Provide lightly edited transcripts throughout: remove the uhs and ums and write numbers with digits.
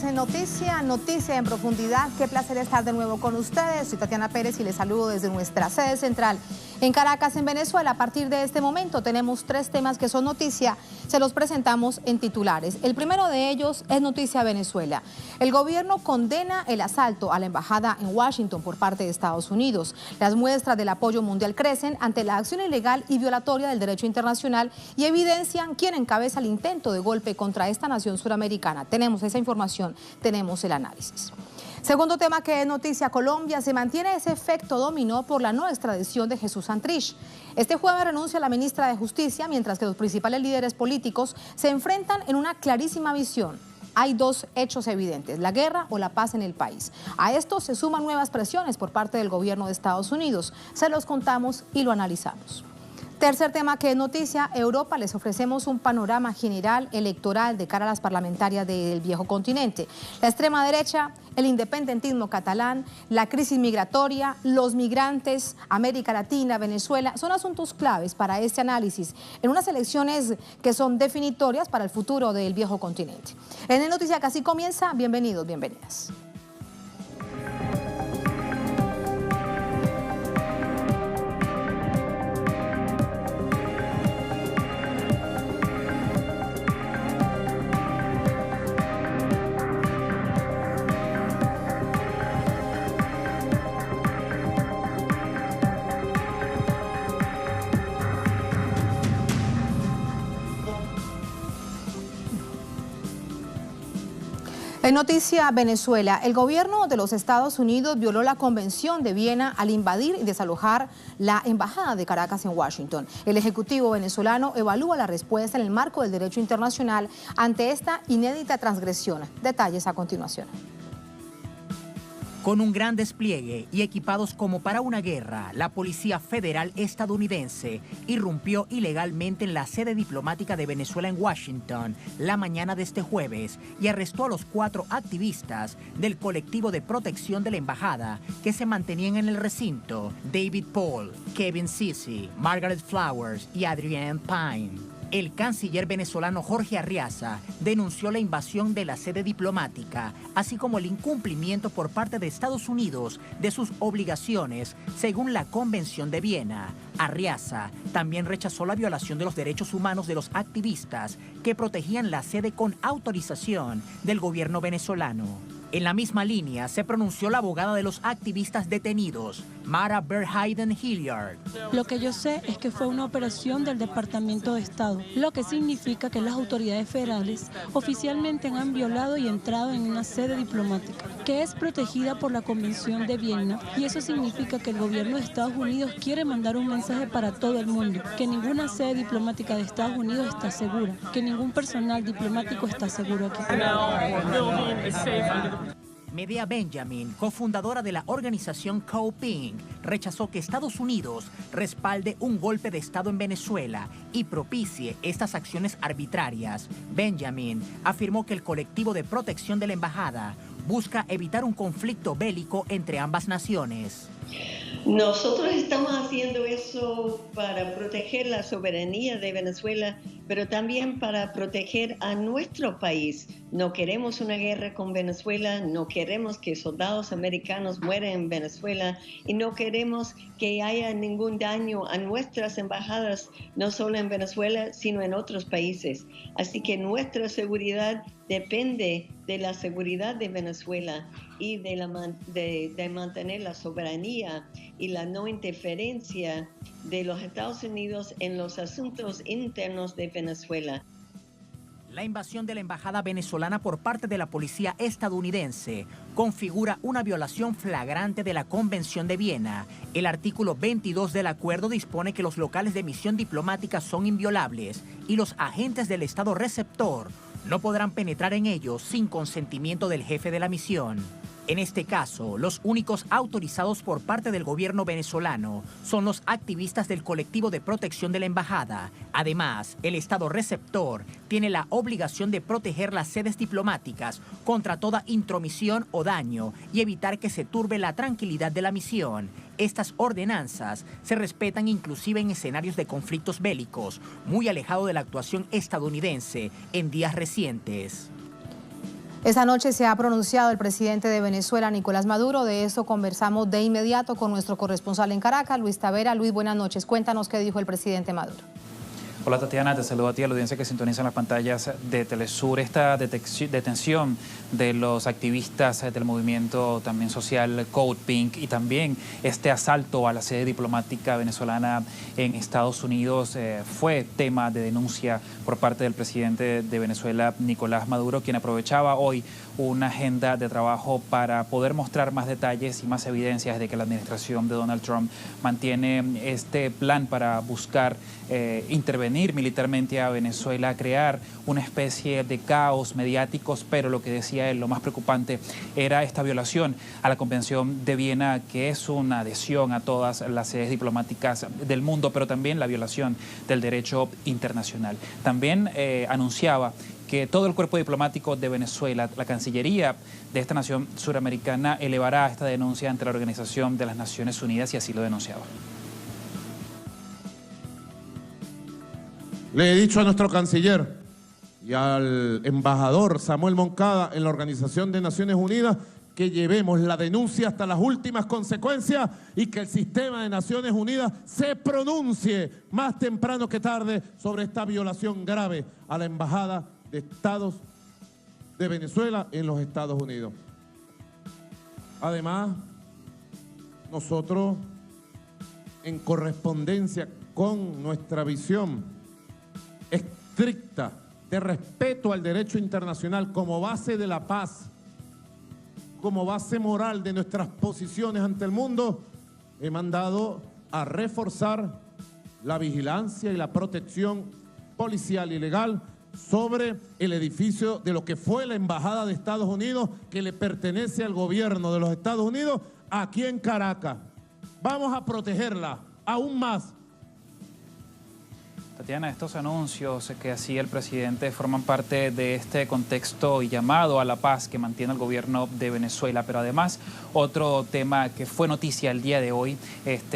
es noticia en profundidad. Qué placer estar de nuevo con ustedes. Soy Tatiana Pérez y les saludo desde nuestra sede central en Caracas, en Venezuela. A partir de este momento tenemos 3 temas que son noticia. Se los presentamos en titulares. El primero de ellos es noticia Venezuela. El gobierno condena el asalto a la embajada en Washington por parte de Estados Unidos. Las muestras del apoyo mundial crecen ante la acción ilegal y violatoria del derecho internacional y evidencian quién encabeza el intento de golpe contra esta nación suramericana. Tenemos esa información, tenemos el análisis. Segundo tema que es noticia, Colombia se mantiene ese efecto dominó por la no extradición de Jesús Santrich. Este jueves renuncia la ministra de Justicia, mientras que los principales líderes políticos se enfrentan en una clarísima visión. Hay 2 hechos evidentes, la guerra o la paz en el país. A esto se suman nuevas presiones por parte del gobierno de Estados Unidos. Se los contamos y lo analizamos. Tercer tema que es noticia, Europa. Les ofrecemos un panorama general electoral de cara a las parlamentarias del viejo continente. La extrema derecha, el independentismo catalán, la crisis migratoria, los migrantes, América Latina, Venezuela, son asuntos claves para este análisis en unas elecciones que son definitorias para el futuro del viejo continente. En el Noticia que así comienza, bienvenidos, bienvenidas. En noticia Venezuela, el gobierno de los Estados Unidos violó la Convención de Viena al invadir y desalojar la embajada de Caracas en Washington. El ejecutivo venezolano evalúa la respuesta en el marco del derecho internacional ante esta inédita transgresión. Detalles a continuación. Con un gran despliegue y equipados como para una guerra, la Policía Federal estadounidense irrumpió ilegalmente en la sede diplomática de Venezuela en Washington la mañana de este jueves y arrestó a los 4 activistas del colectivo de protección de la embajada que se mantenían en el recinto: David Paul, Kevin Sisi, Margaret Flowers y Adrienne Pine. El canciller venezolano Jorge Arriaza denunció la invasión de la sede diplomática, así como el incumplimiento por parte de Estados Unidos de sus obligaciones según la Convención de Viena. Arriaza también rechazó la violación de los derechos humanos de los activistas que protegían la sede con autorización del gobierno venezolano. En la misma línea se pronunció la abogada de los activistas detenidos, Mara Berhayden Hilliard. Lo que yo sé es que fue una operación del Departamento de Estado, lo que significa que las autoridades federales oficialmente han violado y entrado en una sede diplomática, que es protegida por la Convención de Viena, y eso significa que el gobierno de Estados Unidos quiere mandar un mensaje para todo el mundo, que ninguna sede diplomática de Estados Unidos está segura, que ningún personal diplomático está seguro aquí. Medea Benjamin, cofundadora de la organización COPING, rechazó que Estados Unidos respalde un golpe de Estado en Venezuela y propicie estas acciones arbitrarias. Benjamin afirmó que el colectivo de protección de la embajada busca evitar un conflicto bélico entre ambas naciones. Nosotros estamos haciendo eso para proteger la soberanía de Venezuela, pero también para proteger a nuestro país. No queremos una guerra con Venezuela, no queremos que soldados americanos mueran en Venezuela y no queremos que haya ningún daño a nuestras embajadas, no solo en Venezuela, sino en otros países. Así que nuestra seguridad depende de la seguridad de Venezuela y de mantener la soberanía y la no interferencia de los Estados Unidos en los asuntos internos de Venezuela. La invasión de la embajada venezolana por parte de la policía estadounidense configura una violación flagrante de la Convención de Viena. El artículo 22 del acuerdo dispone que los locales de misión diplomática son inviolables y los agentes del Estado receptor no podrán penetrar en ellos sin consentimiento del jefe de la misión. En este caso, los únicos autorizados por parte del gobierno venezolano son los activistas del colectivo de protección de la embajada. Además, el Estado receptor tiene la obligación de proteger las sedes diplomáticas contra toda intromisión o daño y evitar que se turbe la tranquilidad de la misión. Estas ordenanzas se respetan inclusive en escenarios de conflictos bélicos, muy alejado de la actuación estadounidense en días recientes. Esta noche se ha pronunciado el presidente de Venezuela, Nicolás Maduro. De esto conversamos de inmediato con nuestro corresponsal en Caracas, Luis Tavera. Luis, buenas noches. Cuéntanos qué dijo el presidente Maduro. Hola Tatiana, te saludo a ti, a la audiencia que sintoniza en las pantallas de Telesur. Esta detención de los activistas del movimiento también social Code Pink y también este asalto a la sede diplomática venezolana en Estados Unidos fue tema de denuncia por parte del presidente de Venezuela, Nicolás Maduro, quien aprovechaba hoy una agenda de trabajo para poder mostrar más detalles y más evidencias de que la administración de Donald Trump mantiene este plan para buscar intervenir militarmente a Venezuela, crear una especie de caos mediáticos, pero lo que decía él, lo más preocupante era esta violación a la Convención de Viena, que es una adhesión a todas las sedes diplomáticas del mundo, pero también la violación del derecho internacional. También anunciaba que todo el cuerpo diplomático de Venezuela, la Cancillería de esta nación suramericana, elevará esta denuncia ante la Organización de las Naciones Unidas, y así lo denunciaba. Le he dicho a nuestro canciller y al embajador Samuel Moncada en la Organización de Naciones Unidas que llevemos la denuncia hasta las últimas consecuencias y que el sistema de Naciones Unidas se pronuncie más temprano que tarde sobre esta violación grave a la Embajada de Estados de Venezuela en los Estados Unidos. Además, nosotros, en correspondencia con nuestra visión estricta de respeto al derecho internacional como base de la paz, como base moral de nuestras posiciones ante el mundo, he mandado a reforzar la vigilancia y la protección policial y legal sobre el edificio de lo que fue la Embajada de Estados Unidos, que le pertenece al gobierno de los Estados Unidos, aquí en Caracas. Vamos a protegerla aún más. Tatiana, estos anuncios que hacía el presidente forman parte de este contexto y llamado a la paz que mantiene el gobierno de Venezuela, pero además otro tema que fue noticia el día de hoy,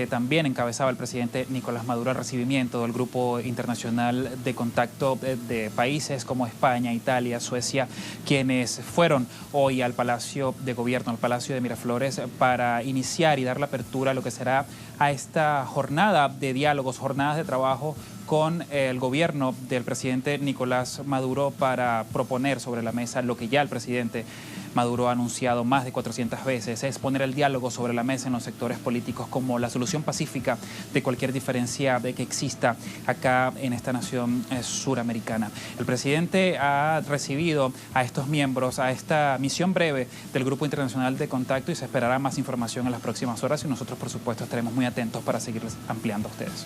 también encabezaba el presidente Nicolás Maduro el recibimiento del Grupo Internacional de Contacto de países como España, Italia, Suecia, quienes fueron hoy al Palacio de Gobierno, al Palacio de Miraflores, para iniciar y dar la apertura a lo que será a esta jornada de diálogos, jornadas de trabajo con el gobierno del presidente Nicolás Maduro para proponer sobre la mesa lo que ya el presidente Maduro ha anunciado más de 400 veces, es poner el diálogo sobre la mesa en los sectores políticos como la solución pacífica de cualquier diferencia que exista acá en esta nación suramericana. El presidente ha recibido a estos miembros, a esta misión breve del Grupo Internacional de Contacto, y se esperará más información en las próximas horas, y nosotros, por supuesto, estaremos muy atentos para seguirles ampliando a ustedes.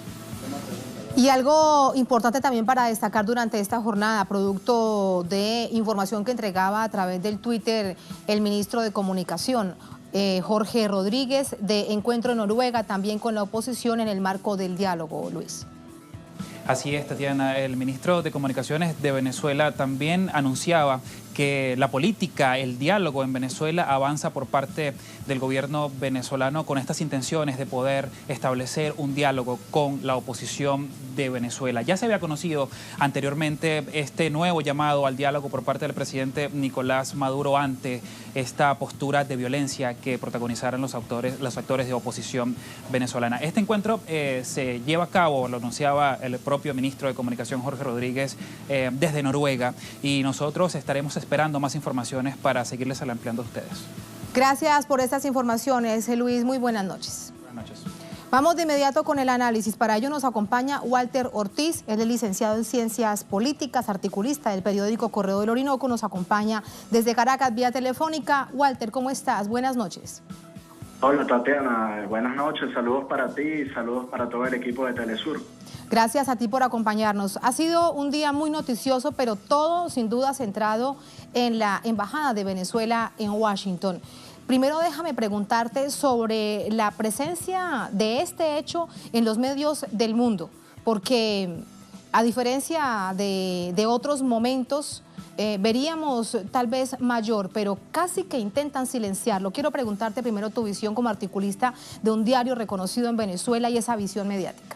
Y algo importante también para destacar durante esta jornada, producto de información que entregaba a través del Twitter el ministro de Comunicación, Jorge Rodríguez, de encuentro en Noruega también con la oposición en el marco del diálogo, Luis. Así es, Tatiana. El ministro de Comunicaciones de Venezuela también anunciaba que la política, el diálogo en Venezuela avanza por parte del gobierno venezolano con estas intenciones de poder establecer un diálogo con la oposición de Venezuela. Ya se había conocido anteriormente este nuevo llamado al diálogo por parte del presidente Nicolás Maduro ante esta postura de violencia que protagonizaron los actores de oposición venezolana. Este encuentro se lleva a cabo, lo anunciaba el propio ministro de Comunicación, Jorge Rodríguez, desde Noruega, y nosotros estaremos esperando más informaciones para seguirles ampliando a ustedes. Gracias por estas informaciones, Luis. Muy buenas noches. Buenas noches. Vamos de inmediato con el análisis. Para ello nos acompaña Walter Ortiz, él es licenciado en Ciencias Políticas, articulista del periódico Correo del Orinoco. Nos acompaña desde Caracas vía telefónica. Walter, ¿cómo estás? Buenas noches. Hola Tatiana, buenas noches, saludos para ti y saludos para todo el equipo de Telesur. Gracias a ti por acompañarnos. Ha sido un día muy noticioso, pero todo sin duda centrado en la Embajada de Venezuela en Washington. Primero déjame preguntarte sobre la presencia de este hecho en los medios del mundo, porque a diferencia de otros momentos, veríamos tal vez mayor, pero casi que intentan silenciarlo. Quiero preguntarte primero tu visión como articulista de un diario reconocido en Venezuela y esa visión mediática.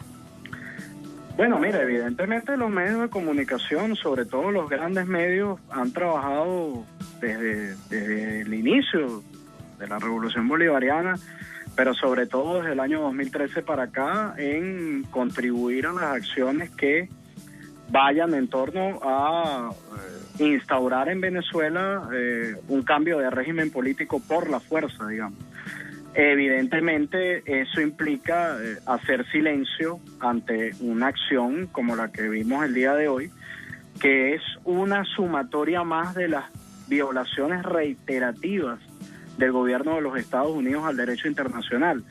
Bueno, mira, evidentemente los medios de comunicación, sobre todo los grandes medios, han trabajado desde el inicio de la Revolución Bolivariana, pero sobre todo desde el año 2013 para acá, en contribuir a las acciones que vayan en torno a instaurar en Venezuela un cambio de régimen político por la fuerza, digamos. Evidentemente eso implica hacer silencio ante una acción como la que vimos el día de hoy, que es una sumatoria más de las violaciones reiterativas del gobierno de los Estados Unidos al derecho internacional.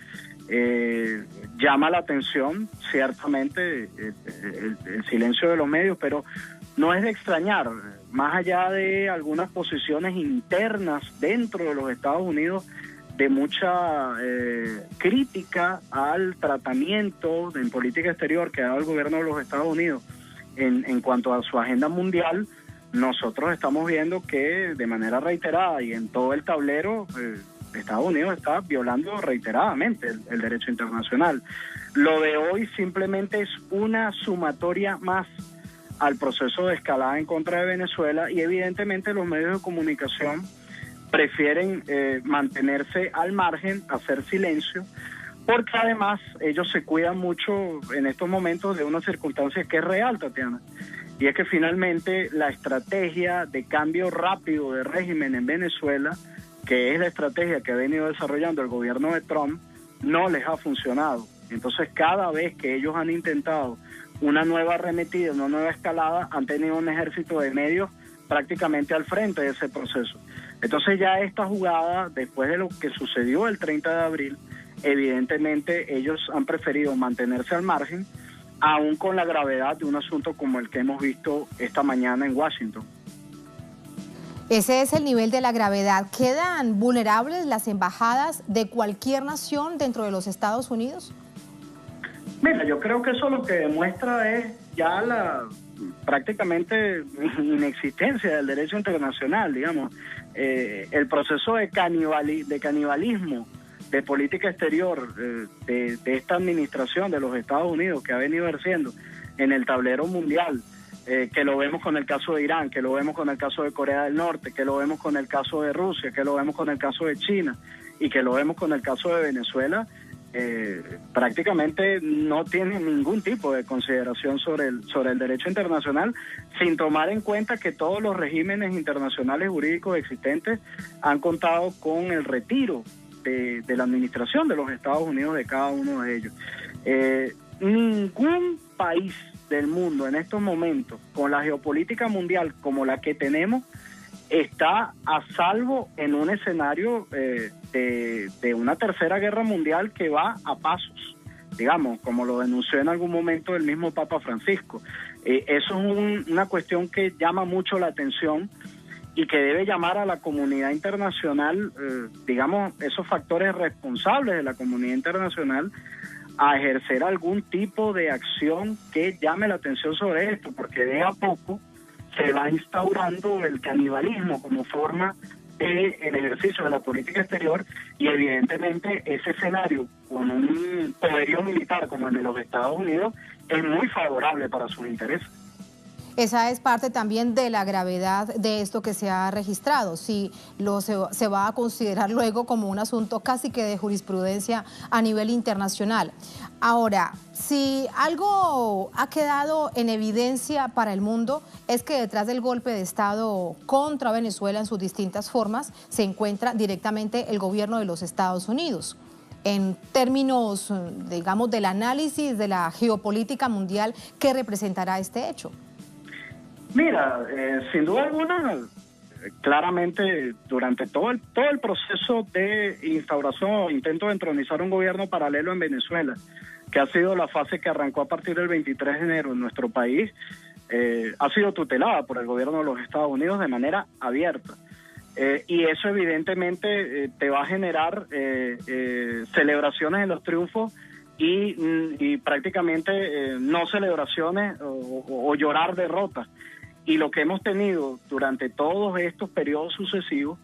Llama la atención, ciertamente, el silencio de los medios, pero no es de extrañar, más allá de algunas posiciones internas dentro de los Estados Unidos, de mucha crítica al tratamiento en política exterior que ha dado el gobierno de los Estados Unidos en cuanto a su agenda mundial. Nosotros estamos viendo que de manera reiterada y en todo el tablero Estados Unidos está violando reiteradamente el derecho internacional. Lo de hoy simplemente es una sumatoria más al proceso de escalada en contra de Venezuela, y evidentemente los medios de comunicación prefieren mantenerse al margen, hacer silencio, porque además ellos se cuidan mucho en estos momentos de una circunstancia que es real, Tatiana, y es que finalmente la estrategia de cambio rápido de régimen en Venezuela, que es la estrategia que ha venido desarrollando el gobierno de Trump, no les ha funcionado. Entonces cada vez que ellos han intentado una nueva arremetida, una nueva escalada, han tenido un ejército de medios prácticamente al frente de ese proceso. Entonces ya esta jugada, después de lo que sucedió el 30 de abril, evidentemente ellos han preferido mantenerse al margen, aún con la gravedad de un asunto como el que hemos visto esta mañana en Washington. Ese es el nivel de la gravedad. ¿Quedan vulnerables las embajadas de cualquier nación dentro de los Estados Unidos? Mira, yo creo que eso lo que demuestra es ya la prácticamente inexistencia del derecho internacional, digamos. El proceso de canibalismo de política exterior de esta administración de los Estados Unidos que ha venido ejerciendo en el tablero mundial, que lo vemos con el caso de Irán, que lo vemos con el caso de Corea del Norte, que lo vemos con el caso de Rusia, que lo vemos con el caso de China y que lo vemos con el caso de Venezuela, prácticamente no tiene ningún tipo de consideración sobre el derecho internacional, sin tomar en cuenta que todos los regímenes internacionales jurídicos existentes han contado con el retiro de la administración de los Estados Unidos de cada uno de ellos. Ningún país del mundo en estos momentos, con la geopolítica mundial como la que tenemos, está a salvo en un escenario de una tercera guerra mundial que va a pasos, digamos, como lo denunció en algún momento el mismo Papa Francisco. Eso es una cuestión que llama mucho la atención y que debe llamar a la comunidad internacional, digamos, esos factores responsables de la comunidad internacional, a ejercer algún tipo de acción que llame la atención sobre esto, porque de a poco se va instaurando el canibalismo como forma del ejercicio de la política exterior, y evidentemente ese escenario con un poderío militar como el de los Estados Unidos es muy favorable para sus intereses. Esa es parte también de la gravedad de esto que se ha registrado, si se va a considerar luego como un asunto casi que de jurisprudencia a nivel internacional. Ahora, si algo ha quedado en evidencia para el mundo es que detrás del golpe de Estado contra Venezuela en sus distintas formas se encuentra directamente el gobierno de los Estados Unidos. En términos, digamos, del análisis de la geopolítica mundial, ¿qué representará este hecho? Mira, sin duda alguna, claramente durante todo el proceso de instauración o intento de entronizar un gobierno paralelo en Venezuela, que ha sido la fase que arrancó a partir del 23 de enero en nuestro país, ha sido tutelada por el gobierno de los Estados Unidos de manera abierta. Y eso evidentemente te va a generar celebraciones en los triunfos y prácticamente no celebraciones o llorar derrotas. Y lo que hemos tenido durante todos estos periodos sucesivos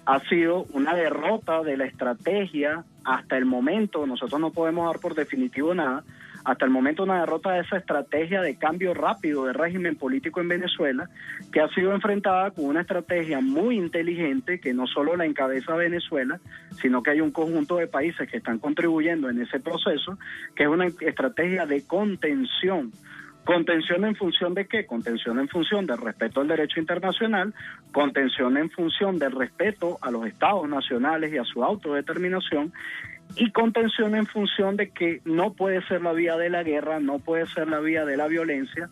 ha sido una derrota de la estrategia hasta el momento. Nosotros no podemos dar por definitivo nada, hasta el momento una derrota de esa estrategia de cambio rápido de régimen político en Venezuela, que ha sido enfrentada con una estrategia muy inteligente que no solo la encabeza Venezuela, sino que hay un conjunto de países que están contribuyendo en ese proceso, que es una estrategia de contención. ¿Contención en función de qué? Contención en función del respeto al derecho internacional, contención en función del respeto a los estados nacionales y a su autodeterminación, y contención en función de que no puede ser la vía de la guerra, no puede ser la vía de la violencia,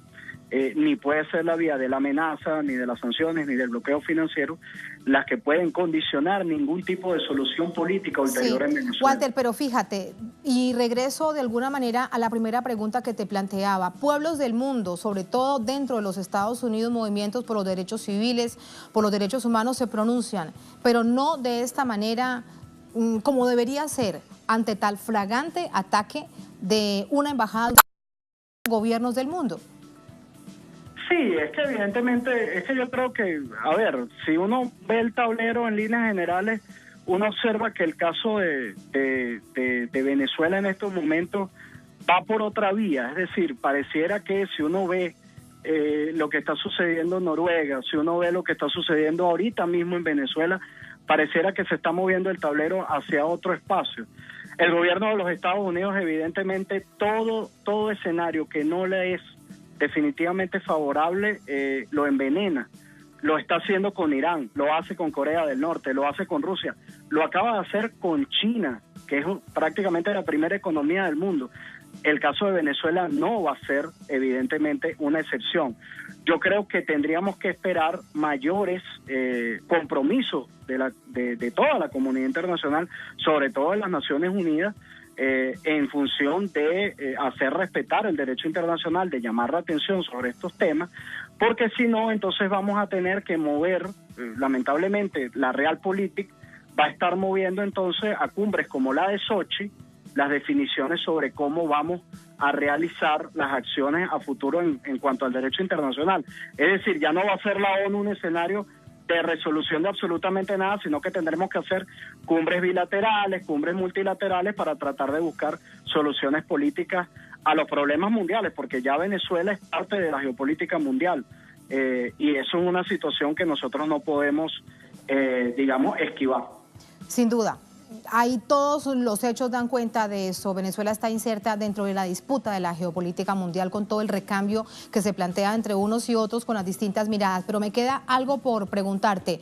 ni puede ser la vía de la amenaza, ni de las sanciones, ni del bloqueo financiero, las que pueden condicionar ningún tipo de solución política ulterior en Venezuela. Walter, pero fíjate, y regreso de alguna manera a la primera pregunta que te planteaba. Pueblos del mundo, sobre todo dentro de los Estados Unidos, movimientos por los derechos civiles, por los derechos humanos se pronuncian, pero no de esta manera como debería ser ante tal flagrante ataque de una embajada de gobiernos del mundo. Sí, es que evidentemente, es que yo creo que, a ver, si uno ve el tablero en líneas generales, uno observa que el caso de Venezuela en estos momentos va por otra vía, es decir, pareciera que si uno ve lo que está sucediendo en Noruega, si uno ve lo que está sucediendo ahorita mismo en Venezuela, pareciera que se está moviendo el tablero hacia otro espacio. El gobierno de los Estados Unidos, evidentemente, todo escenario que no le es definitivamente favorable, lo envenena. Lo está haciendo con Irán, lo hace con Corea del Norte, lo hace con Rusia, lo acaba de hacer con China, que es prácticamente la primera economía del mundo. El caso de Venezuela no va a ser, evidentemente, una excepción. Yo creo que tendríamos que esperar mayores compromisos de toda la comunidad internacional, sobre todo de las Naciones Unidas, en función de hacer respetar el derecho internacional, de llamar la atención sobre estos temas, porque si no, entonces vamos a tener que mover, lamentablemente, la realpolitik va a estar moviendo entonces a cumbres como la de Sochi, las definiciones sobre cómo vamos a realizar las acciones a futuro en cuanto al derecho internacional. Es decir, ya no va a ser la ONU un escenario de resolución de absolutamente nada, sino que tendremos que hacer cumbres bilaterales, cumbres multilaterales para tratar de buscar soluciones políticas a los problemas mundiales, porque ya Venezuela es parte de la geopolítica mundial, y eso es una situación que nosotros no podemos, digamos, esquivar. Sin duda. Ahí todos los hechos dan cuenta de eso. Venezuela está inserta dentro de la disputa de la geopolítica mundial con todo el recambio que se plantea entre unos y otros con las distintas miradas. Pero me queda algo por preguntarte.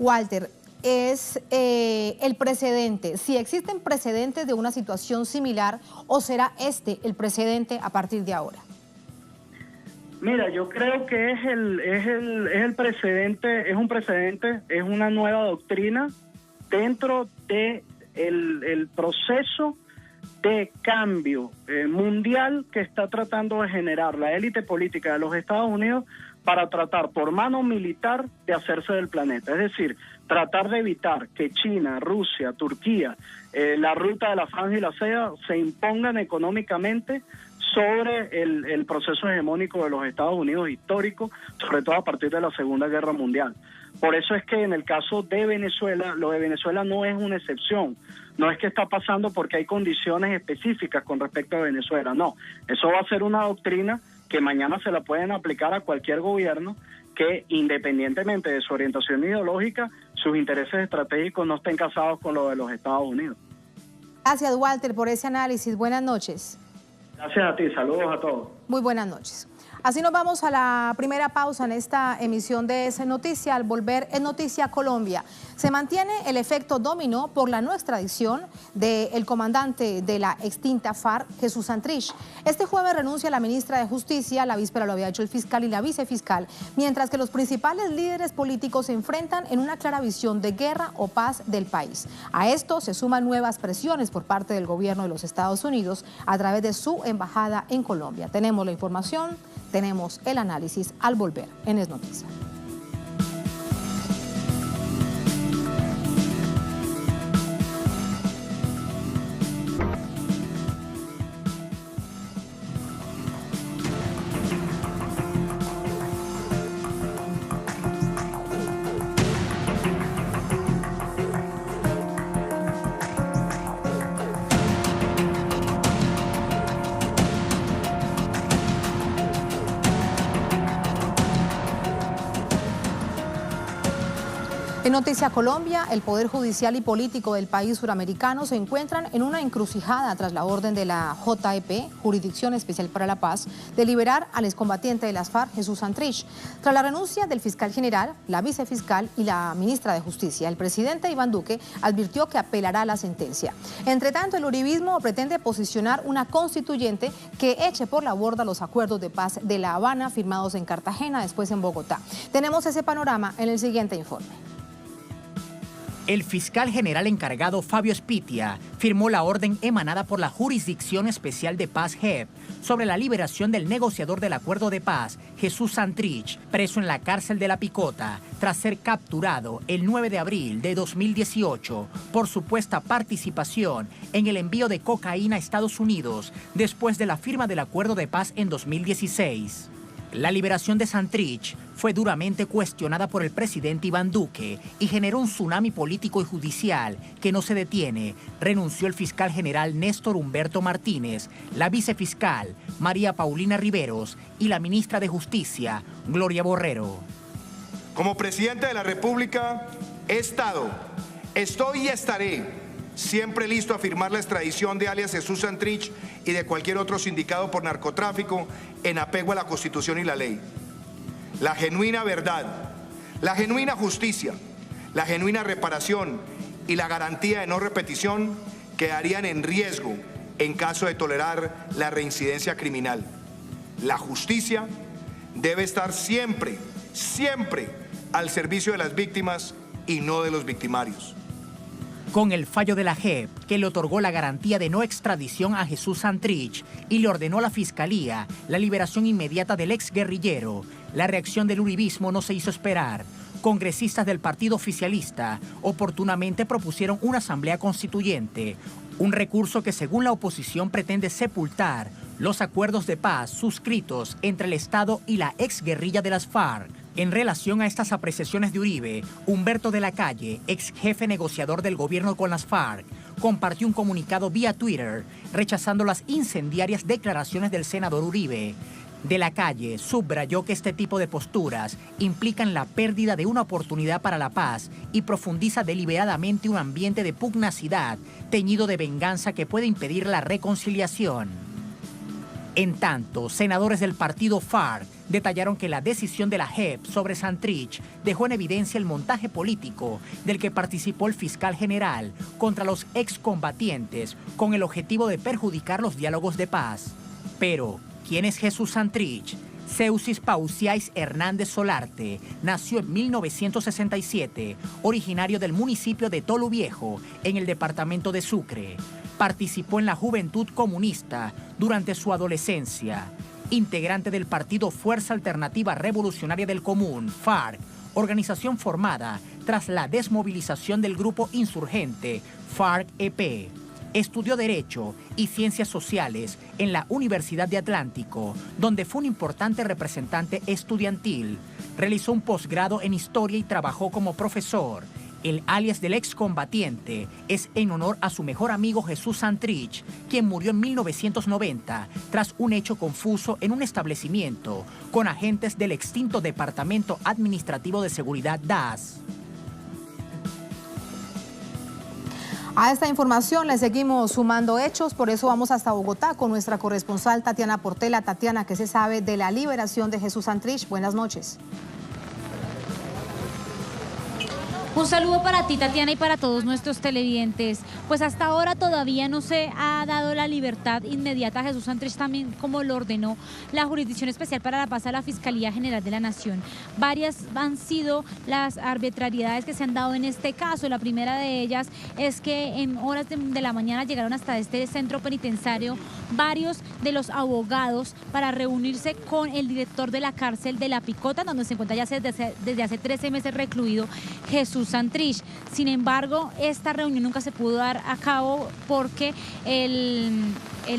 Walter, es el precedente. Si existen precedentes de una situación similar, ¿o será este el precedente a partir de ahora? Mira, yo creo que es el precedente, es un precedente, es una nueva doctrina dentro de el proceso de cambio mundial que está tratando de generar la élite política de los Estados Unidos para tratar por mano militar de hacerse del planeta. Es decir, tratar de evitar que China, Rusia, Turquía, la ruta de la franja y la seda se impongan económicamente sobre el proceso hegemónico de los Estados Unidos histórico, sobre todo a partir de la Segunda Guerra Mundial. Por eso es que en el caso de Venezuela, lo de Venezuela no es una excepción. No es que está pasando porque hay condiciones específicas con respecto a Venezuela, no. Eso va a ser una doctrina que mañana se la pueden aplicar a cualquier gobierno que, independientemente de su orientación ideológica, sus intereses estratégicos no estén casados con lo de los Estados Unidos. Gracias, Walter, por ese análisis. Buenas noches. Gracias a ti, saludos a todos. Muy buenas noches. Así nos vamos a la primera pausa en esta emisión de Es Noticia. Al volver, en Noticia Colombia, se mantiene el efecto dominó por la no extradición del comandante de la extinta FARC, Jesús Santrich. Este jueves renuncia la ministra de Justicia, la víspera lo había hecho el fiscal y la vicefiscal, mientras que los principales líderes políticos se enfrentan en una clara visión de guerra o paz del país. A esto se suman nuevas presiones por parte del gobierno de los Estados Unidos a través de su embajada en Colombia. Tenemos la información, tenemos el análisis al volver en Es Noticia. Noticia Colombia, el Poder Judicial y Político del país suramericano se encuentran en una encrucijada tras la orden de la JEP, Jurisdicción Especial para la Paz, de liberar al excombatiente de las FARC, Jesús Santrich. Tras la renuncia del fiscal general, la vicefiscal y la ministra de Justicia, el presidente Iván Duque advirtió que apelará a la sentencia. Entre tanto, el uribismo pretende posicionar una constituyente que eche por la borda los acuerdos de paz de La Habana firmados en Cartagena, después en Bogotá. Tenemos ese panorama en el siguiente informe. El fiscal general encargado Fabio Spitia firmó la orden emanada por la Jurisdicción Especial de Paz JEP sobre la liberación del negociador del acuerdo de paz, Jesús Santrich, preso en la cárcel de La Picota, tras ser capturado el 9 de abril de 2018 por supuesta participación en el envío de cocaína a Estados Unidos después de la firma del acuerdo de paz en 2016. La liberación de Santrich fue duramente cuestionada por el presidente Iván Duque y generó un tsunami político y judicial que no se detiene. Renunció el fiscal general Néstor Humberto Martínez, la vicefiscal María Paulina Riveros y la ministra de Justicia, Gloria Borrero. Como presidente de la República he estado, estoy y estaré siempre listo a firmar la extradición de alias Jesús Santrich y de cualquier otro sindicado por narcotráfico en apego a la Constitución y la ley. La genuina verdad, la genuina justicia, la genuina reparación y la garantía de no repetición quedarían en riesgo en caso de tolerar la reincidencia criminal. La justicia debe estar siempre, siempre al servicio de las víctimas y no de los victimarios. Con el fallo de la JEP, que le otorgó la garantía de no extradición a Jesús Santrich y le ordenó a la Fiscalía la liberación inmediata del exguerrillero, la reacción del uribismo no se hizo esperar. Congresistas del partido oficialista oportunamente propusieron una asamblea constituyente, un recurso que según la oposición pretende sepultar los acuerdos de paz suscritos entre el Estado y la exguerrilla de las FARC. En relación a estas apreciaciones de Uribe, Humberto de la Calle, ex jefe negociador del gobierno con las FARC, compartió un comunicado vía Twitter rechazando las incendiarias declaraciones del senador Uribe. De la Calle subrayó que este tipo de posturas implican la pérdida de una oportunidad para la paz y profundiza deliberadamente un ambiente de pugnacidad teñido de venganza que puede impedir la reconciliación. En tanto, senadores del partido FARC detallaron que la decisión de la JEP sobre Santrich dejó en evidencia el montaje político del que participó el fiscal general contra los excombatientes con el objetivo de perjudicar los diálogos de paz. Pero, ¿quién es Jesús Santrich? Seusis Pausiais Hernández Solarte nació en 1967, originario del municipio de Tolu Viejo, en el departamento de Sucre. Participó en la Juventud Comunista durante su adolescencia. Integrante del partido Fuerza Alternativa Revolucionaria del Común, FARC, organización formada tras la desmovilización del grupo insurgente FARC-EP. Estudió Derecho y Ciencias Sociales en la Universidad de Atlántico, donde fue un importante representante estudiantil. Realizó un posgrado en Historia y trabajó como profesor. El alias del excombatiente es en honor a su mejor amigo Jesús Santrich, quien murió en 1990 tras un hecho confuso en un establecimiento con agentes del extinto Departamento Administrativo de Seguridad DAS. A esta información le seguimos sumando hechos, por eso vamos hasta Bogotá con nuestra corresponsal Tatiana Portela. Tatiana, ¿qué se sabe de la liberación de Jesús Santrich? Buenas noches. Un saludo para ti, Tatiana, y para todos nuestros televidentes. Pues hasta ahora todavía no se ha dado la libertad inmediata a Jesús Santrich, también como lo ordenó la Jurisdicción Especial para la Paz a la Fiscalía General de la Nación. Varias han sido las arbitrariedades que se han dado en este caso. La primera de ellas es que en horas de la mañana llegaron hasta este centro penitenciario varios de los abogados para reunirse con el director de la cárcel de La Picota, donde se encuentra ya desde hace 13 meses recluido Jesús Santrich. Sin embargo, esta reunión nunca se pudo dar a cabo porque el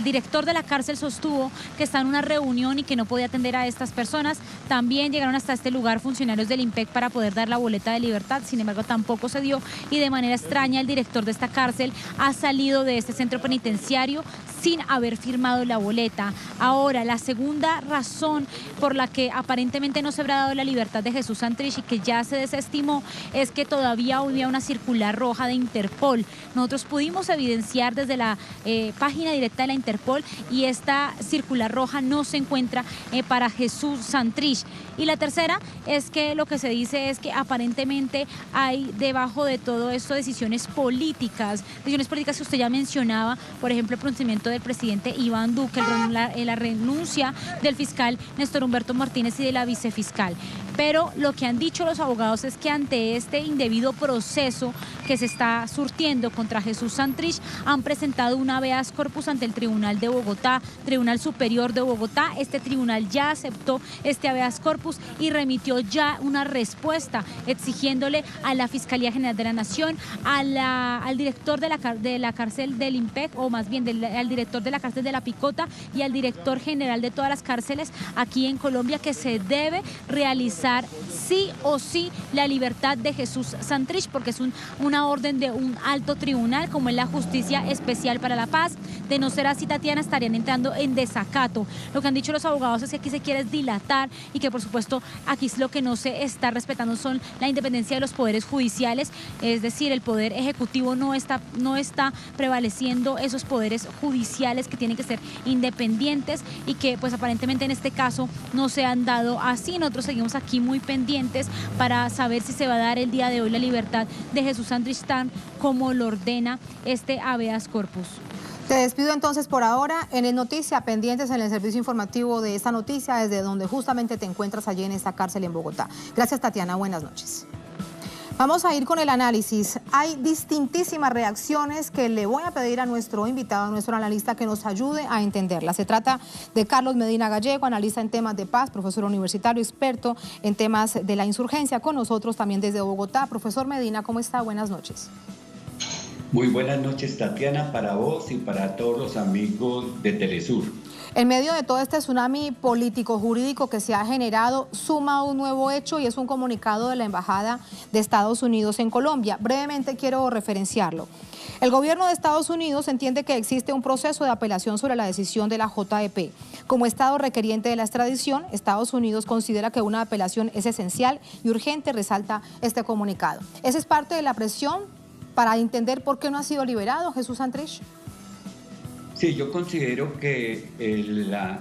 director de la cárcel sostuvo que está en una reunión y que no podía atender a estas personas. También llegaron hasta este lugar funcionarios del IMPEC para poder dar la boleta de libertad. Sin embargo, tampoco se dio y de manera extraña el director de esta cárcel ha salido de este centro penitenciario sin haber firmado la boleta. Ahora, la segunda razón por la que aparentemente no se habrá dado la libertad de Jesús Santrich y que ya se desestimó es que todavía había una circular roja de Interpol. Nosotros pudimos evidenciar desde la página directa de la Interpol y esta circular roja no se encuentra para Jesús Santrich. Y la tercera es que lo que se dice es que aparentemente hay debajo de todo esto decisiones políticas que usted ya mencionaba, por ejemplo, el pronunciamiento del presidente Iván Duque, la renuncia del fiscal Néstor Humberto Martínez y de la vicefiscal. Pero lo que han dicho los abogados es que ante este indebido proceso que se está surtiendo contra Jesús Santrich, han presentado un habeas corpus ante el Tribunal de Bogotá, Tribunal Superior de Bogotá. Este tribunal ya aceptó este habeas corpus y remitió ya una respuesta exigiéndole a la Fiscalía General de la Nación, al director de la cárcel del IMPEC, o más bien al director de la cárcel de La Picota y al director general de todas las cárceles aquí en Colombia, que se debe realizar sí o sí la libertad de Jesús Santrich, porque es una orden de un alto tribunal como es la Justicia Especial para la Paz. De no ser así, Tatiana, estarían entrando en desacato. Lo que han dicho los abogados es que aquí se quiere dilatar y que por supuesto aquí lo que no se está respetando son la independencia de los poderes judiciales, es decir, el poder ejecutivo no está prevaleciendo esos poderes judiciales que tienen que ser independientes y que pues aparentemente en este caso no se han dado así. Nosotros seguimos aquí muy pendientes para saber si se va a dar el día de hoy la libertad de Jesús Santrich tan como lo ordena este habeas corpus. Te despido entonces por ahora. En el Noticia, pendientes en el servicio informativo de esta noticia, desde donde justamente te encuentras allí en esta cárcel en Bogotá. Gracias, Tatiana. Buenas noches. Vamos a ir con el análisis. Hay distintísimas reacciones que le voy a pedir a nuestro invitado, a nuestro analista, que nos ayude a entenderlas. Se trata de Carlos Medina Gallego, analista en temas de paz, profesor universitario, experto en temas de la insurgencia, con nosotros también desde Bogotá. Profesor Medina, ¿cómo está? Buenas noches. Muy buenas noches, Tatiana, para vos y para todos los amigos de Telesur. En medio de todo este tsunami político-jurídico que se ha generado, suma un nuevo hecho y es un comunicado de la Embajada de Estados Unidos en Colombia. Brevemente quiero referenciarlo. El gobierno de Estados Unidos entiende que existe un proceso de apelación sobre la decisión de la JEP. Como Estado requeriente de la extradición, Estados Unidos considera que una apelación es esencial y urgente, resalta este comunicado. ¿Esa es parte de la presión para entender por qué no ha sido liberado Jesús Santrich? Sí, yo considero que la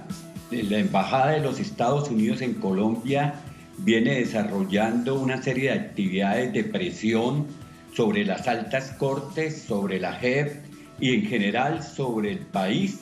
Embajada de los Estados Unidos en Colombia viene desarrollando una serie de actividades de presión sobre las altas cortes, sobre la JEP y en general sobre el país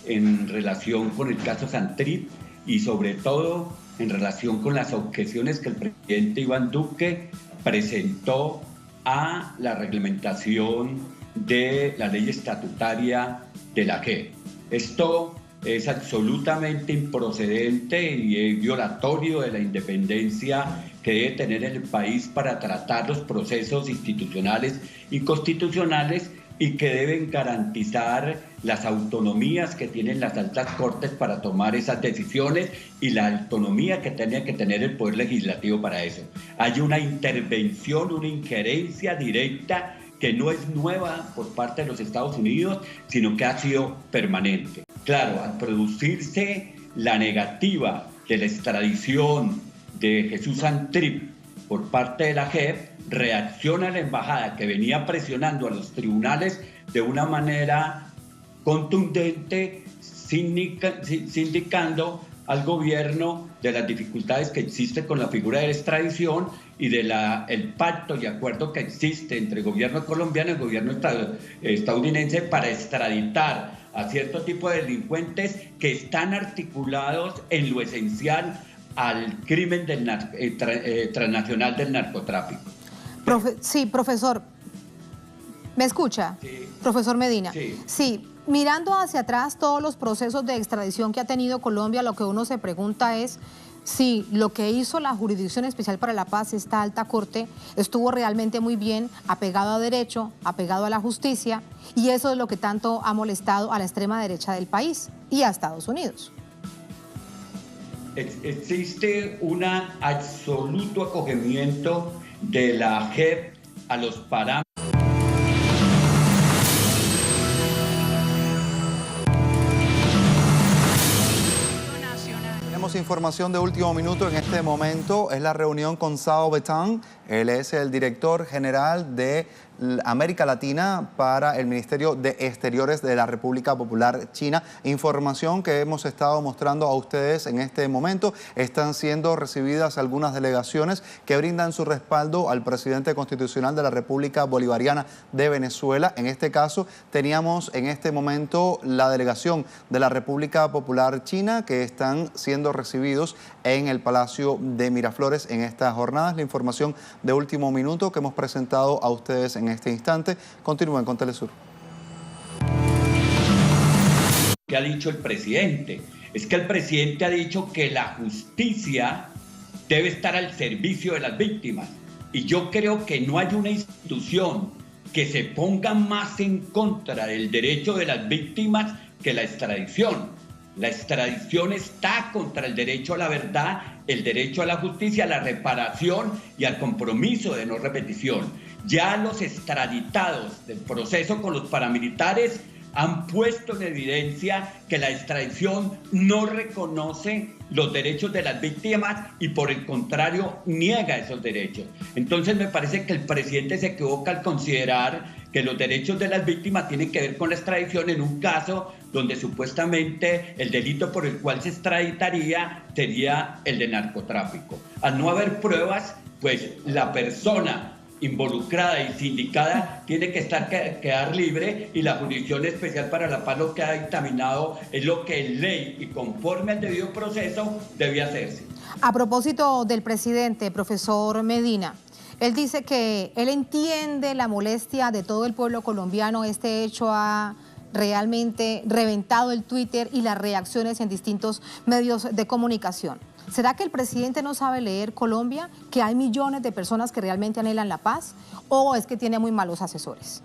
en relación con el caso Santrich y sobre todo en relación con las objeciones que el presidente Iván Duque presentó a la reglamentación de la ley estatutaria de la JEP. Esto es absolutamente improcedente y violatorio de la independencia que debe tener el país para tratar los procesos institucionales y constitucionales y que deben garantizar las autonomías que tienen las altas cortes para tomar esas decisiones y la autonomía que tenía que tener el Poder Legislativo para eso. Hay una intervención, una injerencia directa que no es nueva por parte de los Estados Unidos, sino que ha sido permanente. Claro, al producirse la negativa de la extradición de Jesús Santrich por parte de la JEP, reacciona la embajada que venía presionando a los tribunales de una manera contundente, indicando al gobierno de las dificultades que existen con la figura de la extradición y el pacto y acuerdo que existe entre el gobierno colombiano y el gobierno estadounidense para extraditar a cierto tipo de delincuentes que están articulados en lo esencial al crimen transnacional del narcotráfico. Sí, profesor. ¿Me escucha? Sí. Profesor Medina. Sí. Sí. Mirando hacia atrás todos los procesos de extradición que ha tenido Colombia, lo que uno se pregunta es si lo que hizo la Jurisdicción Especial para la Paz, esta alta corte, estuvo realmente muy bien, apegado a derecho, apegado a la justicia, y eso es lo que tanto ha molestado a la extrema derecha del país y a Estados Unidos. Existe un absoluto acogimiento de la JEP a los parámetros. tenemos información de último minuto en este momento. Es la reunión con Zhao Beitang. Él es el director general de América Latina para el Ministerio de Exteriores de la República Popular China. Información que hemos estado mostrando a ustedes en este momento. Están siendo recibidas algunas delegaciones que brindan su respaldo al presidente constitucional de la República Bolivariana de Venezuela. En este caso, teníamos en este momento la delegación de la República Popular China que están siendo recibidos en el Palacio de Miraflores en estas jornadas. La información de último minuto que hemos presentado a ustedes en este instante. Continúen con Telesur. ¿Qué ha dicho el presidente? Es que el presidente ha dicho que la justicia debe estar al servicio de las víctimas. Y yo creo que no hay una institución que se ponga más en contra del derecho de las víctimas que la extradición. La extradición está contra el derecho a la verdad, el derecho a la justicia, a la reparación y al compromiso de no repetición. Ya los extraditados del proceso con los paramilitares han puesto en evidencia que la extradición no reconoce los derechos de las víctimas y por el contrario niega esos derechos. Entonces me parece que el presidente se equivoca al considerar que los derechos de las víctimas tienen que ver con la extradición en un caso donde supuestamente el delito por el cual se extraditaría sería el de narcotráfico. Al no haber pruebas, pues la persona involucrada y sindicada tiene que quedar libre y la Jurisdicción Especial para la Paz lo que ha dictaminado es lo que en ley y conforme al debido proceso debía hacerse. A propósito del presidente, profesor Medina, él dice que él entiende la molestia de todo el pueblo colombiano. Este hecho ha realmente reventado el Twitter y las reacciones en distintos medios de comunicación. ¿Será que el presidente no sabe leer Colombia? ¿Que hay millones de personas que realmente anhelan la paz? ¿O es que tiene muy malos asesores?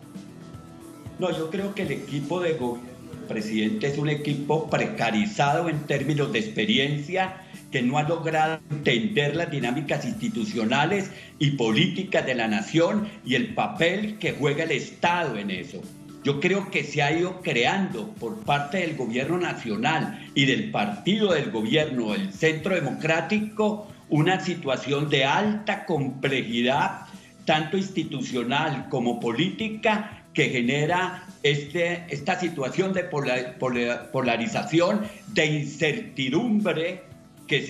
No, yo creo que el equipo de gobierno del presidente es un equipo precarizado en términos de experiencia, que no ha logrado entender las dinámicas institucionales y políticas de la nación y el papel que juega el Estado en eso. Yo creo que se ha ido creando por parte del gobierno nacional y del partido del gobierno, el Centro Democrático, una situación de alta complejidad, tanto institucional como política, que genera esta situación de polarización, de incertidumbre que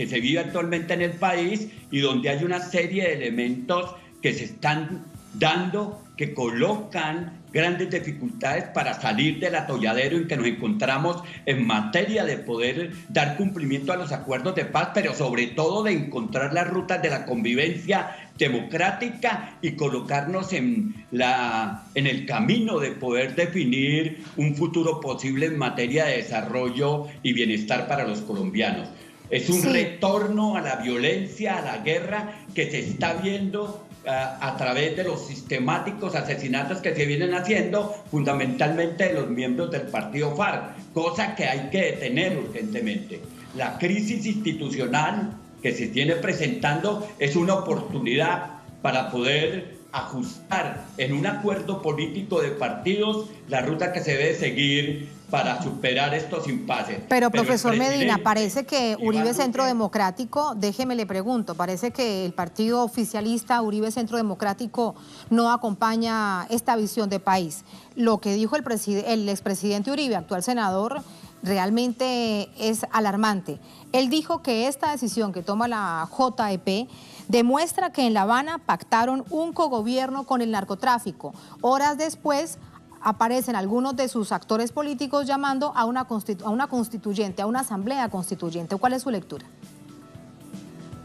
se vive actualmente en el país y donde hay una serie de elementos que se están dando que colocan grandes dificultades para salir del atolladero en que nos encontramos en materia de poder dar cumplimiento a los acuerdos de paz, pero sobre todo de encontrar las rutas de la convivencia democrática y colocarnos en el camino de poder definir un futuro posible en materia de desarrollo y bienestar para los colombianos. Es un retorno a la violencia, a la guerra que se está viendo a través de los sistemáticos asesinatos que se vienen haciendo, fundamentalmente de los miembros del partido FARC, cosa que hay que detener urgentemente. La crisis institucional que se tiene presentando es una oportunidad para poder ajustar en un acuerdo político de partidos la ruta que se debe seguir para superar estos impases. Pero profesor Medina, parece que Uribe Centro Democrático, déjeme le pregunto, parece que el partido oficialista Uribe Centro Democrático no acompaña esta visión de país. Lo que dijo el expresidente Uribe, actual senador, realmente es alarmante. Él dijo que esta decisión que toma la JEP demuestra que en La Habana pactaron un cogobierno con el narcotráfico. Horas después aparecen algunos de sus actores políticos llamando a una constituyente, a una asamblea constituyente. ¿Cuál es su lectura?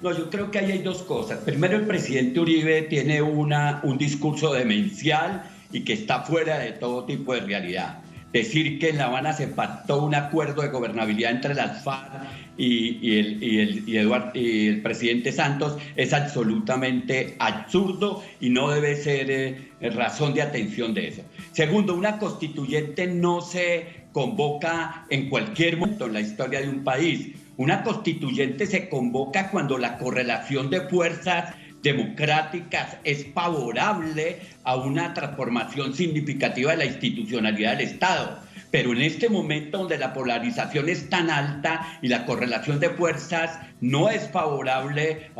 No, yo creo que ahí hay dos cosas. Primero, el presidente Uribe tiene un discurso demencial y que está fuera de todo tipo de realidad. Decir que en La Habana se pactó un acuerdo de gobernabilidad entre las FARC y el presidente Santos es absolutamente absurdo y no debe ser razón de atención de eso. Segundo, una constituyente no se convoca en cualquier momento en la historia de un país. Una constituyente se convoca cuando la correlación de fuerzas democráticas es favorable a una transformación significativa de la institucionalidad del Estado. Pero en este momento donde la polarización es tan alta y la correlación de fuerzas no es favorable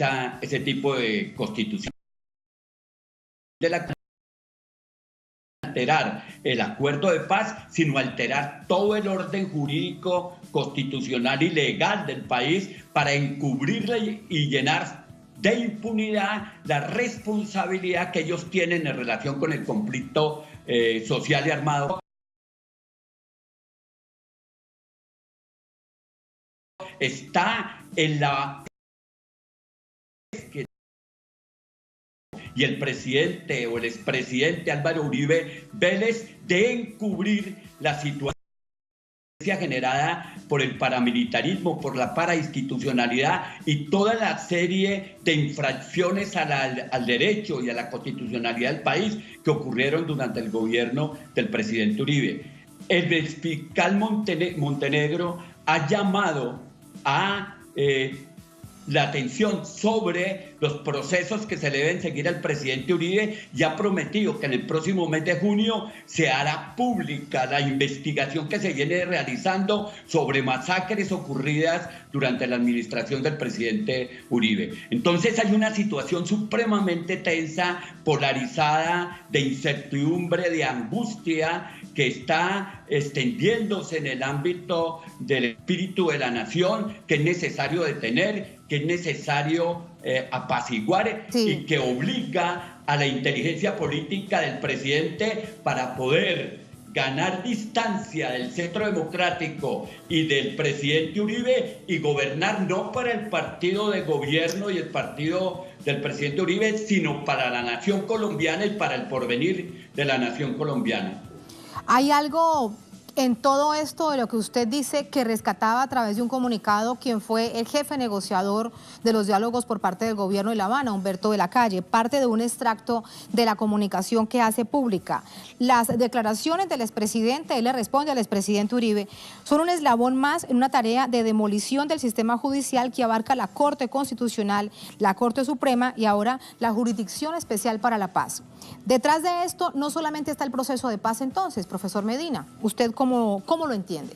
a ese tipo de constitución, alterar el acuerdo de paz, sino alterar todo el orden jurídico, constitucional y legal del país para encubrirle y llenar de impunidad la responsabilidad que ellos tienen en relación con el conflicto social y armado. Está en la... y el presidente o el expresidente Álvaro Uribe Vélez de encubrir la situación generada por el paramilitarismo, por la parainstitucionalidad y toda la serie de infracciones al derecho y a la constitucionalidad del país que ocurrieron durante el gobierno del presidente Uribe. El exfiscal Montenegro ha llamado a la atención sobre los procesos que se le deben seguir al presidente Uribe y ha prometido que en el próximo mes de junio se hará pública la investigación que se viene realizando sobre masacres ocurridas durante la administración del presidente Uribe. Entonces hay una situación supremamente tensa, polarizada, de incertidumbre, de angustia, que está extendiéndose en el ámbito del espíritu de la nación, que es necesario detener, que es necesario apaciguar y que obliga a la inteligencia política del presidente para poder ganar distancia del centro democrático y del presidente Uribe y gobernar no para el partido de gobierno y el partido del presidente Uribe, sino para la nación colombiana y para el porvenir de la nación colombiana. ¿Hay algo en todo esto de lo que usted dice que rescataba a través de un comunicado quien fue el jefe negociador de los diálogos por parte del gobierno de La Habana, Humberto de la Calle, parte de un extracto de la comunicación que hace pública? Las declaraciones del expresidente, él le responde al expresidente Uribe, son un eslabón más en una tarea de demolición del sistema judicial que abarca la Corte Constitucional, la Corte Suprema y ahora la Jurisdicción Especial para la Paz. Detrás de esto no solamente está el proceso de paz entonces, profesor Medina, ¿usted cómo lo entiende?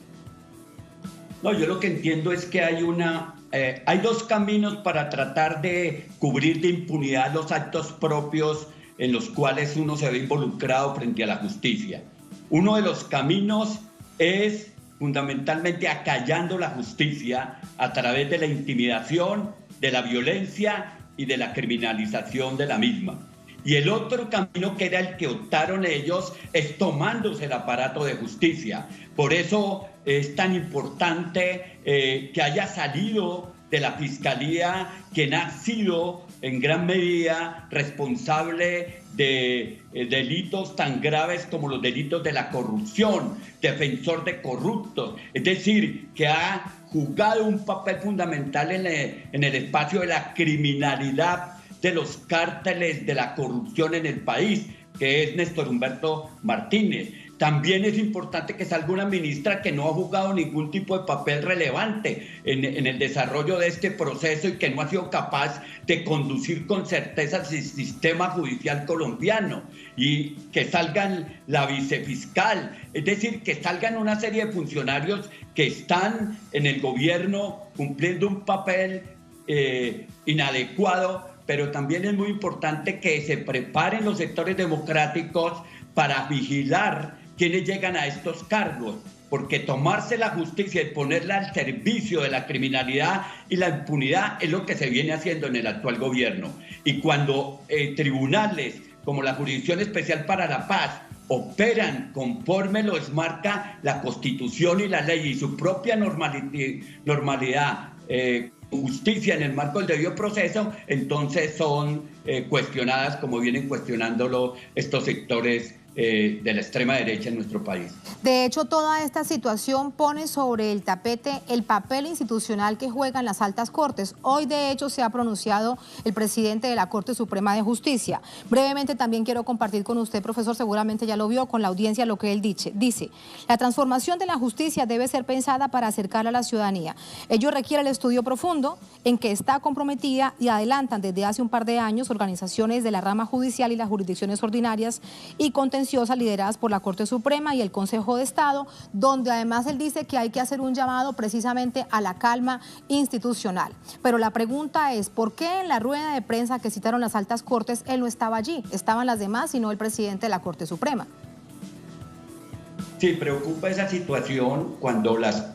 No, yo lo que entiendo es que hay dos caminos para tratar de cubrir de impunidad los actos propios en los cuales uno se ve involucrado frente a la justicia. Uno de los caminos es fundamentalmente acallando la justicia a través de la intimidación, de la violencia y de la criminalización de la misma. Y el otro camino, que era el que optaron ellos, es tomándose el aparato de justicia. Por eso es tan importante que haya salido de la Fiscalía quien ha sido en gran medida responsable de delitos tan graves como los delitos de la corrupción, defensor de corruptos, es decir, que ha jugado un papel fundamental en el espacio de la criminalidad de los cárteles de la corrupción en el país, que es Néstor Humberto Martínez. También es importante que salga una ministra que no ha jugado ningún tipo de papel relevante en el desarrollo de este proceso y que no ha sido capaz de conducir con certeza el sistema judicial colombiano, y que salgan la vicefiscal, es decir, que salgan una serie de funcionarios que están en el gobierno cumpliendo un papel inadecuado. Pero también es muy importante que se preparen los sectores democráticos para vigilar quienes llegan a estos cargos, porque tomarse la justicia y ponerla al servicio de la criminalidad y la impunidad es lo que se viene haciendo en el actual gobierno. Y cuando tribunales como la Jurisdicción Especial para la Paz operan conforme lo marca la Constitución y la ley y su propia normalidad, justicia en el marco del debido proceso, entonces son cuestionadas como vienen cuestionándolo estos sectores de la extrema derecha en nuestro país. De hecho, toda esta situación pone sobre el tapete el papel institucional que juegan las altas cortes. Hoy, de hecho, se ha pronunciado el presidente de la Corte Suprema de Justicia. Brevemente también quiero compartir con usted, profesor, seguramente ya lo vio con la audiencia, lo que él dice. La transformación de la justicia debe ser pensada para acercarla a la ciudadanía. Ello requiere el estudio profundo en que está comprometida y adelantan desde hace un par de años organizaciones de la rama judicial y las jurisdicciones ordinarias y contenciosas lideradas por la Corte Suprema y el Consejo de Estado, donde además él dice que hay que hacer un llamado precisamente a la calma institucional. Pero la pregunta es, ¿por qué en la rueda de prensa que citaron las altas cortes él no estaba allí? Estaban las demás y no el presidente de la Corte Suprema. Sí, preocupa esa situación cuando las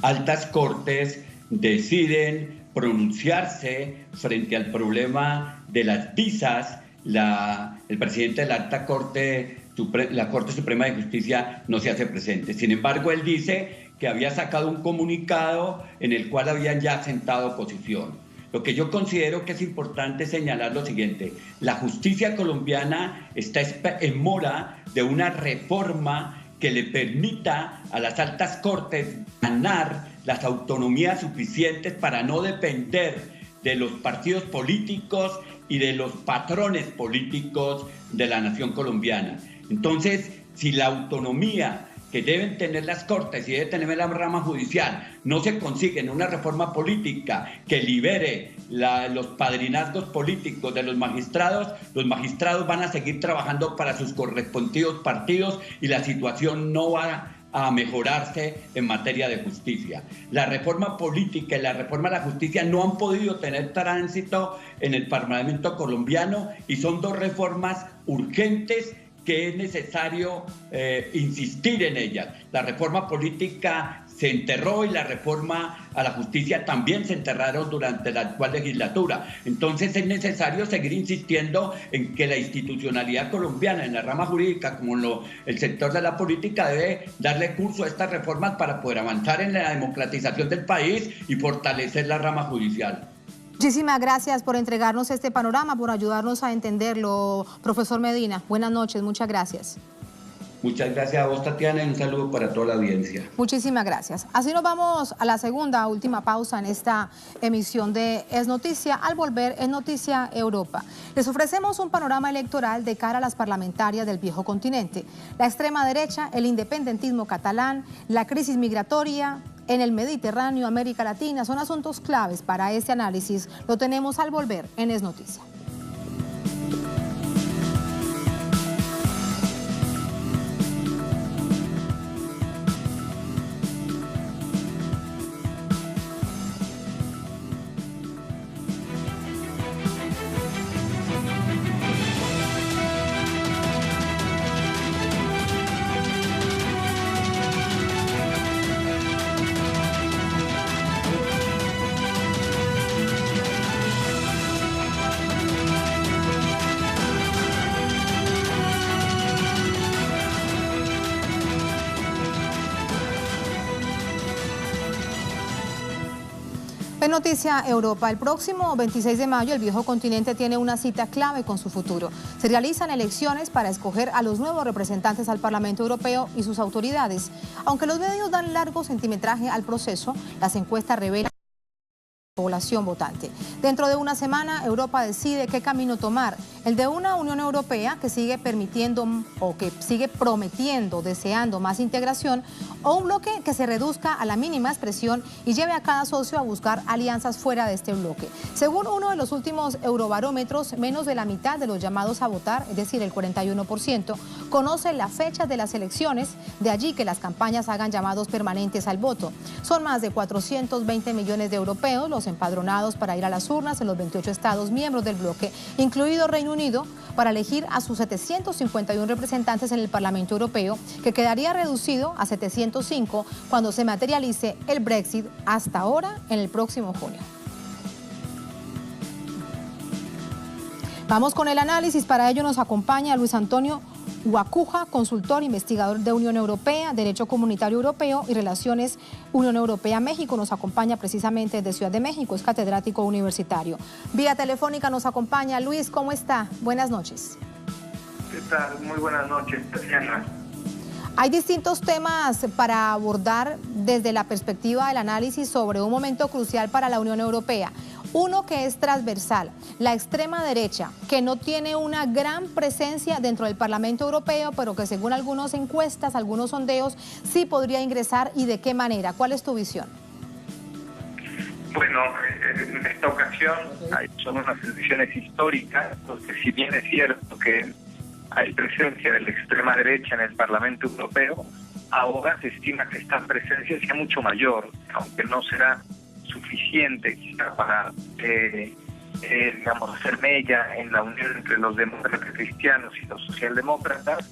altas cortes deciden pronunciarse frente al problema de las visas. El presidente de la alta corte, la Corte Suprema de Justicia, no se hace presente. Sin embargo, él dice que había sacado un comunicado en el cual habían ya sentado posición. Lo que yo considero que es importante señalar lo siguiente: la justicia colombiana está en mora de una reforma que le permita a las altas cortes ganar las autonomías suficientes para no depender de los partidos políticos y de los patrones políticos de la nación colombiana. Entonces, si la autonomía que deben tener las cortes y debe tener la rama judicial no se consigue en una reforma política que libere los padrinazgos políticos de los magistrados van a seguir trabajando para sus correspondidos partidos y la situación no va a mejorarse en materia de justicia. La reforma política y la reforma de la justicia no han podido tener tránsito en el Parlamento colombiano y son dos reformas urgentes que es necesario insistir en ellas. La reforma política se enterró y la reforma a la justicia también se enterraron durante la actual legislatura. Entonces es necesario seguir insistiendo en que la institucionalidad colombiana en la rama jurídica como en el sector de la política debe darle curso a estas reformas para poder avanzar en la democratización del país y fortalecer la rama judicial. Muchísimas gracias por entregarnos este panorama, por ayudarnos a entenderlo, profesor Medina. Buenas noches, muchas gracias. Muchas gracias a vos, Tatiana, y un saludo para toda la audiencia. Muchísimas gracias. Así nos vamos a la segunda, última pausa en esta emisión de Es Noticia. Al volver, Es Noticia Europa. Les ofrecemos un panorama electoral de cara a las parlamentarias del viejo continente. La extrema derecha, el independentismo catalán, la crisis migratoria en el Mediterráneo, América Latina, son asuntos claves para este análisis. Lo tenemos al volver en Es Noticia. En Noticia Europa, el próximo 26 de mayo el viejo continente tiene una cita clave con su futuro. Se realizan elecciones para escoger a los nuevos representantes al Parlamento Europeo y sus autoridades. Aunque los medios dan largo centimetraje al proceso, las encuestas revelan población votante. Dentro de una semana, Europa decide qué camino tomar, el de una Unión Europea que sigue permitiendo o que sigue prometiendo, deseando más integración, o un bloque que se reduzca a la mínima expresión y lleve a cada socio a buscar alianzas fuera de este bloque. Según uno de los últimos eurobarómetros, menos de la mitad de los llamados a votar, es decir, el 41%, conoce la fecha de las elecciones, de allí que las campañas hagan llamados permanentes al voto. Son más de 420 millones de europeos los empadronados para ir a las urnas en los 28 estados miembros del bloque, incluido Reino Unido, para elegir a sus 751 representantes en el Parlamento Europeo, que quedaría reducido a 705 cuando se materialice el Brexit, hasta ahora en el próximo junio. Vamos con el análisis. Para ello nos acompaña Luis Antonio Guacuja, consultor, investigador de Unión Europea, Derecho Comunitario Europeo y Relaciones Unión Europea-México. Nos acompaña precisamente desde Ciudad de México, es catedrático universitario. Vía telefónica nos acompaña Luis, ¿cómo está? Buenas noches. ¿Qué tal? Muy buenas noches, Tatiana. Hay distintos temas para abordar desde la perspectiva del análisis sobre un momento crucial para la Unión Europea. Uno que es transversal, la extrema derecha, que no tiene una gran presencia dentro del Parlamento Europeo, pero que según algunas encuestas, algunos sondeos, sí podría ingresar, y de qué manera. ¿Cuál es tu visión? Bueno, en esta ocasión son unas elecciones históricas, porque si bien es cierto que hay presencia de la extrema derecha en el Parlamento Europeo, ahora se estima que esta presencia sea mucho mayor, aunque no será suficiente quizá para hacer mella en la unión entre los demócratas cristianos y los socialdemócratas.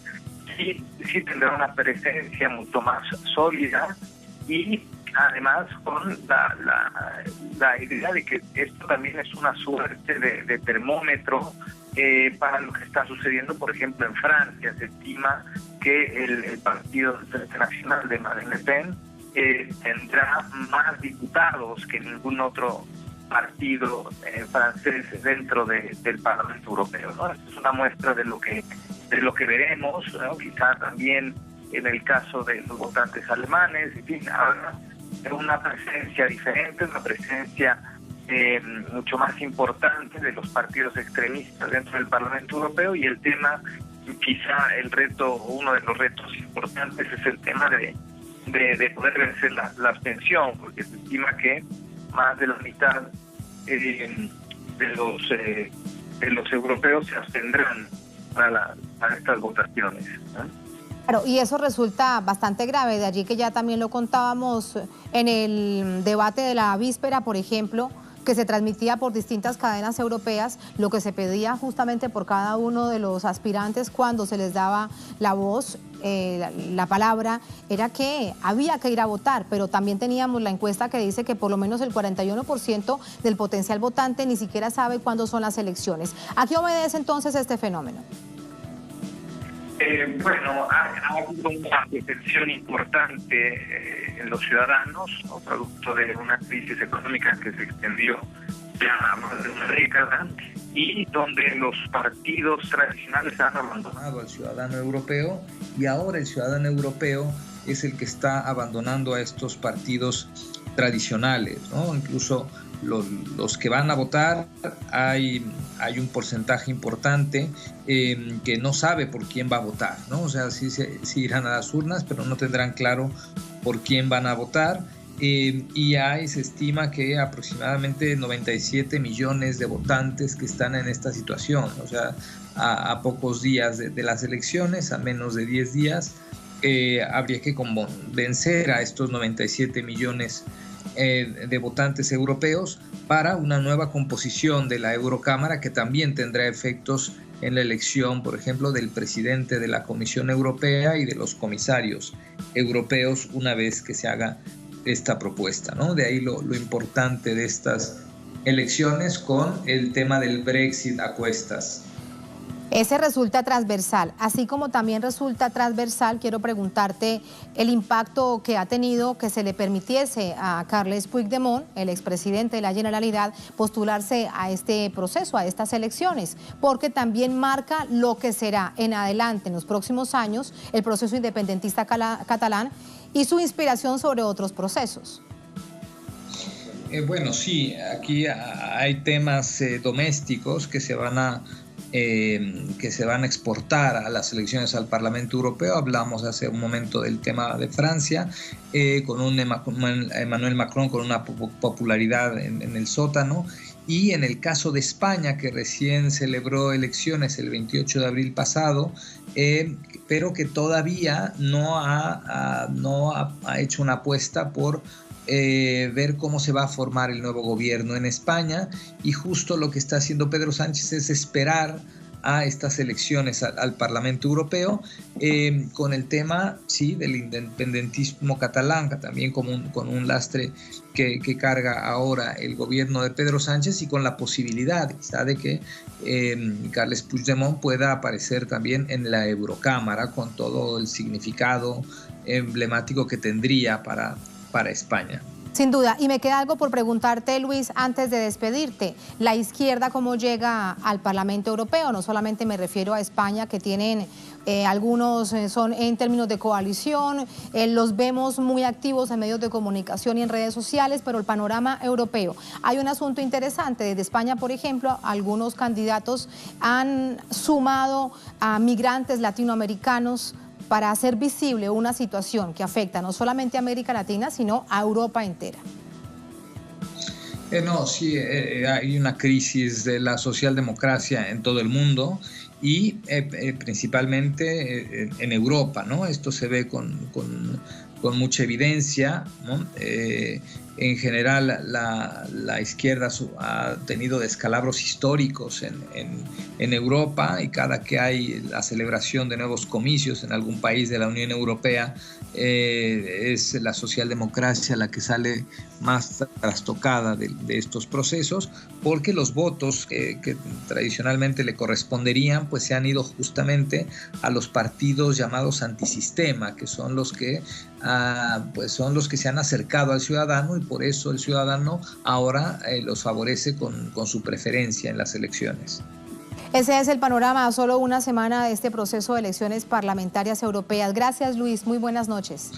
Sí tendrá una presencia mucho más sólida, y además con la idea de que esto también es una suerte de termómetro para lo que está sucediendo, por ejemplo, en Francia. Se estima que el Partido Nacional de Marine Le Pen tendrá más diputados que ningún otro partido francés dentro del Parlamento Europeo, ¿no? Esto es una muestra de lo que veremos, ¿no? Quizá también en el caso de los votantes alemanes. En fin, habrá una presencia diferente, una presencia mucho más importante de los partidos extremistas dentro del Parlamento Europeo, y el tema, quizá uno de los retos importantes es el tema de poder vencer la abstención, porque se estima que más de la mitad de los europeos se abstendrán para estas votaciones, ¿no? Claro, y eso resulta bastante grave, de allí que ya también lo contábamos en el debate de la víspera, por ejemplo, que se transmitía por distintas cadenas europeas, lo que se pedía justamente por cada uno de los aspirantes cuando se les daba la voz, la palabra, era que había que ir a votar, pero también teníamos la encuesta que dice que por lo menos el 41% del potencial votante ni siquiera sabe cuándo son las elecciones. ¿A qué obedece entonces este fenómeno? Bueno, ha habido una detención importante en los ciudadanos, ¿no? Producto de una crisis económica que se extendió ya a más de una década, y donde los partidos tradicionales han abandonado al ciudadano europeo, y ahora el ciudadano europeo es el que está abandonando a estos partidos tradicionales, ¿no? Incluso los que van a votar, hay un porcentaje importante que no sabe por quién va a votar, ¿no? O sea, sí irán a las urnas, pero no tendrán claro por quién van a votar. Y se estima que aproximadamente 97 millones de votantes que están en esta situación, o sea, a pocos días de las elecciones, a menos de 10 días, habría que convencer a estos 97 millones de votantes europeos para una nueva composición de la Eurocámara, que también tendrá efectos en la elección, por ejemplo, del presidente de la Comisión Europea y de los comisarios europeos una vez que se haga esta propuesta, ¿no? De ahí lo importante de estas elecciones con el tema del Brexit a cuestas. Ese resulta transversal, así como también resulta transversal, quiero preguntarte el impacto que ha tenido que se le permitiese a Carles Puigdemont, el expresidente de la Generalidad, postularse a este proceso, a estas elecciones, porque también marca lo que será en adelante, en los próximos años, el proceso independentista catalán y su inspiración sobre otros procesos. Bueno, sí, aquí hay temas domésticos que se van a exportar a las elecciones al Parlamento Europeo. Hablamos hace un momento del tema de Francia, con un Emmanuel Macron con una popularidad en el sótano, y en el caso de España, que recién celebró elecciones el 28 de abril pasado, pero que todavía no ha hecho una apuesta por ver cómo se va a formar el nuevo gobierno en España, y justo lo que está haciendo Pedro Sánchez es esperar a estas elecciones al Parlamento Europeo, con el tema, sí, del independentismo catalán, también con un lastre que carga ahora el gobierno de Pedro Sánchez, y con la posibilidad quizá de que Carles Puigdemont pueda aparecer también en la Eurocámara, con todo el significado emblemático que tendría para España. Sin duda. Y me queda algo por preguntarte, Luis, antes de despedirte. La izquierda, ¿cómo llega al Parlamento Europeo? No solamente me refiero a España, que tienen algunos son en términos de coalición, los vemos muy activos en medios de comunicación y en redes sociales, pero el panorama europeo. Hay un asunto interesante. Desde España, por ejemplo, algunos candidatos han sumado a migrantes latinoamericanos para hacer visible una situación que afecta no solamente a América Latina, sino a Europa entera. No, sí, hay una crisis de la socialdemocracia en todo el mundo y principalmente en Europa, ¿no? Esto se ve con mucha evidencia, ¿no? En general, la izquierda ha tenido descalabros históricos en Europa, y cada que hay la celebración de nuevos comicios en algún país de la Unión Europea, es la socialdemocracia la que sale más trastocada de estos procesos, porque los votos que tradicionalmente le corresponderían pues se han ido justamente a los partidos llamados antisistema, que son los que se han acercado al ciudadano, y por eso el ciudadano ahora los favorece con su preferencia en las elecciones. Ese es el panorama a solo una semana de este proceso de elecciones parlamentarias europeas. Gracias, Luis. Muy buenas noches.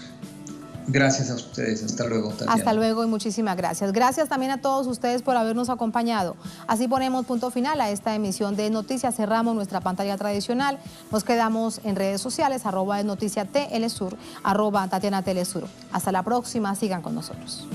Gracias a ustedes. Hasta luego, Tatiana. Hasta luego y muchísimas gracias. Gracias también a todos ustedes por habernos acompañado. Así ponemos punto final a esta emisión de Noticias. Cerramos nuestra pantalla tradicional. Nos quedamos en redes sociales, @noticiatlsur, @TatianaTelesur. Hasta la próxima. Sigan con nosotros.